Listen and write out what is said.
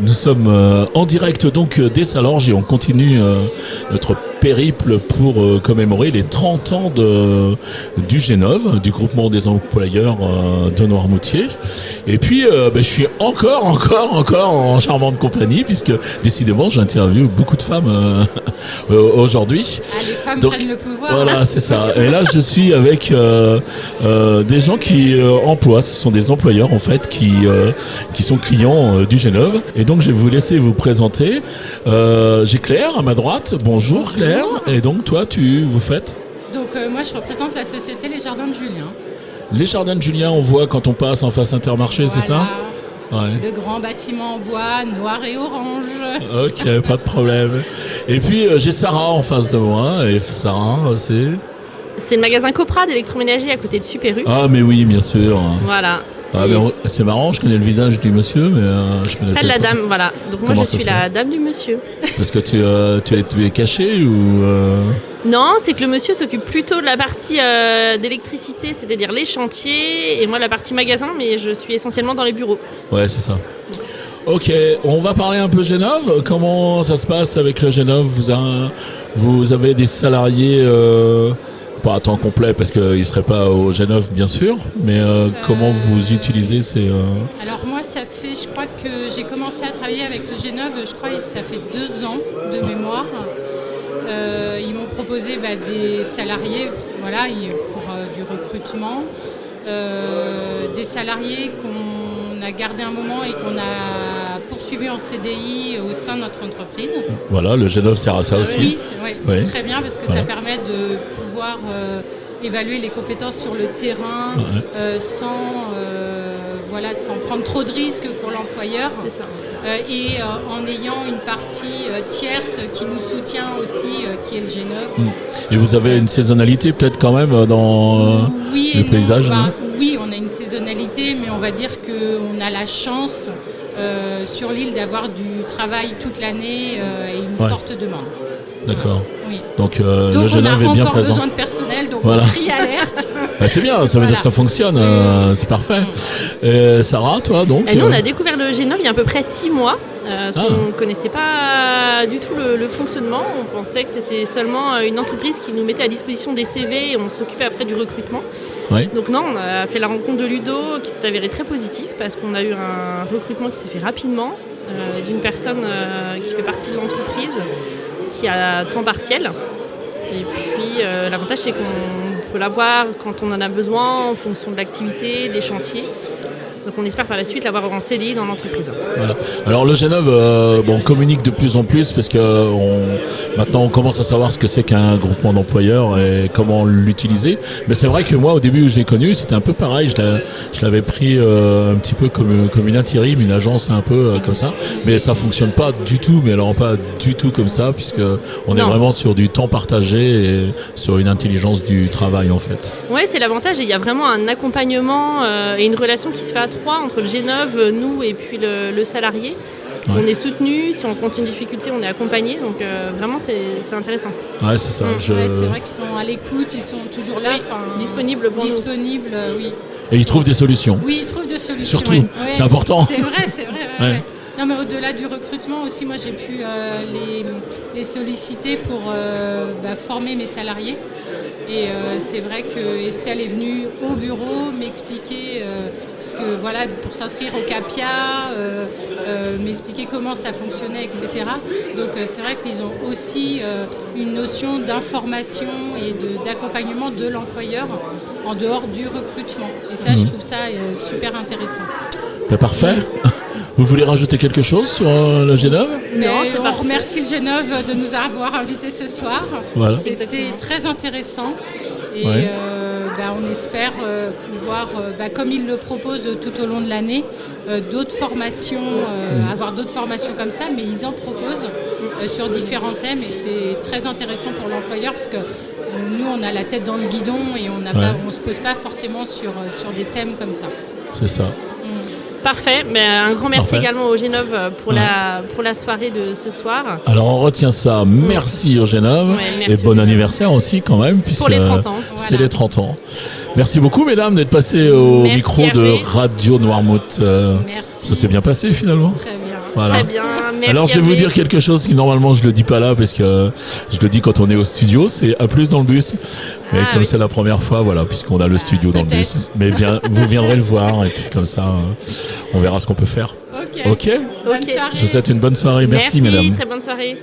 Nous sommes en direct donc des Salorges et on continue notre périple pour commémorer les 30 ans du G9, du groupement des employeurs de Noirmoutier. Et puis je suis encore en charmante compagnie puisque décidément j'interviewe beaucoup de femmes aujourd'hui. Ah, les femmes donc, prennent le pouvoir. Voilà, c'est ça. Et là je suis avec des gens qui emploient, ce sont des employeurs en fait qui sont clients du G9. Et donc je vais vous laisser vous présenter. J'ai Claire à ma droite. Bonjour Claire. Et donc toi vous faites Donc moi je représente la société Les Jardins de Julien. Les Jardins de Julien, on voit quand on passe en face Intermarché, Voilà. c'est ça? Ouais. Le grand bâtiment en bois, noir et orange. Ok, pas de problème. Et puis j'ai Sarah en face de moi. Et Sarah, C'est le magasin Copra d'électroménager à côté de Super U. Ah mais oui, bien sûr. Voilà. Ah, mais c'est marrant, je connais le visage du monsieur, mais je connaissais Elle, la pas. dame, voilà. Donc moi Comment je ça suis se la fait dame du monsieur. Parce que tu es caché ou Non, c'est que le monsieur s'occupe plutôt de la partie d'électricité, c'est-à-dire les chantiers, et moi la partie magasin, mais je suis essentiellement dans les bureaux. Ouais, c'est ça. Ok, on va parler un peu G9. Comment ça se passe avec le G9? Vous avez des salariés pas à temps complet parce qu'ils ne seraient pas au G9 bien sûr, mais comment vous utilisez ces... Alors moi ça fait, je crois que j'ai commencé à travailler avec le G9, je crois que ça fait 2 ans de mémoire. Ils m'ont proposé des salariés voilà, pour du recrutement, des salariés qu'on a gardé un moment et qu'on a poursuivi en CDI au sein de notre entreprise. Voilà, le G9 sert à ça aussi. Oui, très bien parce que ça permet de pouvoir évaluer les compétences sur le terrain sans prendre trop de risques pour l'employeur. C'est ça. Et en ayant une partie tierce qui nous soutient aussi, qui est le G9. Et vous avez une saisonnalité peut-être quand même dans le paysage? Oui, on a une saisonnalité, mais on va dire qu'on a la chance sur l'île d'avoir du travail toute l'année et une forte demande. D'accord. Oui. Donc le G9 est bien présent. On a encore besoin de personnel, donc on crie alerte. C'est bien, ça veut dire que ça fonctionne, c'est parfait. Sarah, toi donc Nous on a découvert le G9 il y a à peu près 6 mois. On ne connaissait pas du tout le fonctionnement. On pensait que c'était seulement une entreprise qui nous mettait à disposition des CV et on s'occupait après du recrutement. Oui. Donc non, on a fait la rencontre de Ludo qui s'est avéré très positif parce qu'on a eu un recrutement qui s'est fait rapidement d'une personne qui fait partie de l'entreprise, qui a temps partiel. Et puis l'avantage c'est qu'on peut l'avoir quand on en a besoin en fonction de l'activité, des chantiers. Donc on espère par la suite l'avoir en CDI dans l'entreprise. Voilà. Alors le G9 on communique de plus en plus parce que maintenant on commence à savoir ce que c'est qu'un groupement d'employeurs et comment l'utiliser. Mais c'est vrai que moi au début où je l'ai connu c'était un peu pareil, je l'avais pris un petit peu comme une intérim, une agence un peu comme ça. Mais ça fonctionne pas du tout, mais alors pas du tout comme ça puisque on est vraiment sur du temps partagé et sur une intelligence du travail en fait. Ouais, c'est l'avantage et il y a vraiment un accompagnement et une relation qui se fait à 3 entre le G9, nous et puis le salarié. Ouais. On est soutenu, si on rencontre une difficulté, on est accompagné, donc vraiment c'est intéressant. Ouais, c'est ça. C'est vrai qu'ils sont à l'écoute, ils sont toujours là, disponibles pour nous. Oui. Et ils trouvent des solutions. Oui, ils trouvent des solutions. Surtout, c'est important. C'est vrai. Ouais. Non, mais au-delà du recrutement aussi, moi j'ai pu les solliciter pour former mes salariés. Et c'est vrai que Estelle est venue au bureau m'expliquer pour s'inscrire au CAPIA, m'expliquer comment ça fonctionnait, etc. Donc c'est vrai qu'ils ont aussi une notion d'information et d'accompagnement de l'employeur en dehors du recrutement. Et ça, je trouve ça super intéressant. Parfait. Vous voulez rajouter quelque chose sur le G9? Non, on remercie le G9 de nous avoir invités ce soir. Voilà. C'était très intéressant. Et on espère pouvoir, comme ils le proposent tout au long de l'année, d'autres formations, avoir d'autres formations comme ça, mais ils en proposent sur différents thèmes et c'est très intéressant pour l'employeur parce que nous, on a la tête dans le guidon et on ne se pose pas forcément sur des thèmes comme ça. C'est ça. Parfait, mais un grand merci également au G9 pour la soirée de ce soir. Alors on retient ça, merci au G9 et bon anniversaire aussi quand même puisque pour les 30 ans. C'est les 30 ans. Merci beaucoup mesdames d'être passées au micro de Radio Noirmoutier. Merci. Ça s'est bien passé finalement. Très bien. Voilà. Très bien, merci. Alors je vais vous Hervé. dire quelque chose qui normalement je le dis pas là parce que je le dis quand on est au studio, c'est à plus dans le bus. Mais comme oui. c'est la première fois, voilà, puisqu'on a le studio dans le bus. peut-être. Mais vous viendrez le voir et puis comme ça, on verra ce qu'on peut faire. Ok. Ok. Bonne Ok. soirée. Je vous souhaite une bonne soirée. Merci mesdames. Très bonne soirée.